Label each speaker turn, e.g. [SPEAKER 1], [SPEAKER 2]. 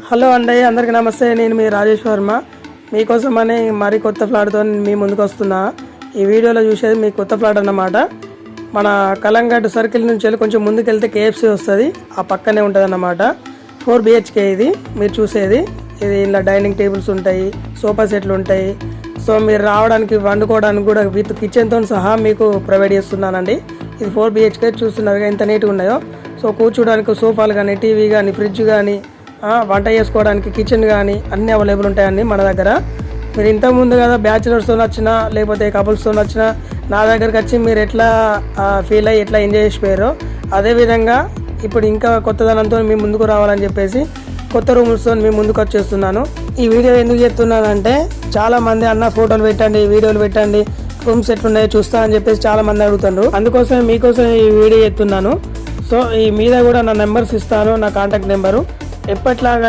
[SPEAKER 1] Hello అండి, అందరికీ నమస్తే. నేను మీ రాజేష్ వర్మ. మీకోసమని మరి కొత్త ఫ్లాట్తో మీ ముందుకు వస్తున్నా. ఈ వీడియోలో చూసేది మీ కొత్త ఫ్లాట్ అన్నమాట. మన కలంగట్ సర్కిల్ నుంచి వెళ్ళి కొంచెం ముందుకు వెళ్తే KFC వస్తుంది, ఆ పక్కనే ఉంటుంది అన్నమాట. 4 BHK ఇది మీరు చూసేది. ఇది ఇలా డైనింగ్ టేబుల్స్ ఉంటాయి, సోఫా సెట్లు ఉంటాయి. సో మీరు రావడానికి వండుకోవడానికి కూడా విత్ కిచెన్తో సహా మీకు ప్రొవైడ్ చేస్తున్నానండి. ఇది 4 BHK చూస్తున్నారు ఎంత నీట్గా ఉన్నాయో. సో కూర్చోడానికి సోఫాలు కానీ, టీవీ కానీ, ఫ్రిడ్జ్ కానీ, వంట చేసుకోవడానికి కిచెన్ కానీ అన్నీ అవైలబుల్ ఉంటాయండి మన దగ్గర. మీరు ఇంతకుముందు కదా బ్యాచిలర్స్తో వచ్చినా లేకపోతే కపుల్స్తో వచ్చినా నా దగ్గరికి వచ్చి మీరు ఎట్లా ఫీల్ అయ్యి ఎట్లా ఎంజాయ్ చేసిపోయారో అదేవిధంగా ఇప్పుడు ఇంకా కొత్తదనంతో మీ ముందుకు రావాలని చెప్పేసి కొత్త రూమ్స్తో మీ ముందుకు వచ్చేస్తున్నాను. ఈ వీడియో ఎందుకు చెప్తున్నానంటే చాలామంది అన్న ఫోటోలు పెట్టండి, వీడియోలు పెట్టండి, రూమ్స్ ఎట్లున్నాయో చూస్తా అని చెప్పేసి చాలామంది అడుగుతున్నారు. అందుకోసమే మీకోసం ఈ వీడియో చెప్తున్నాను. సో ఈ మీద కూడా నా నెంబర్స్ ఇస్తాను, నా కాంటాక్ట్ నెంబరు. ఎప్పట్లాగా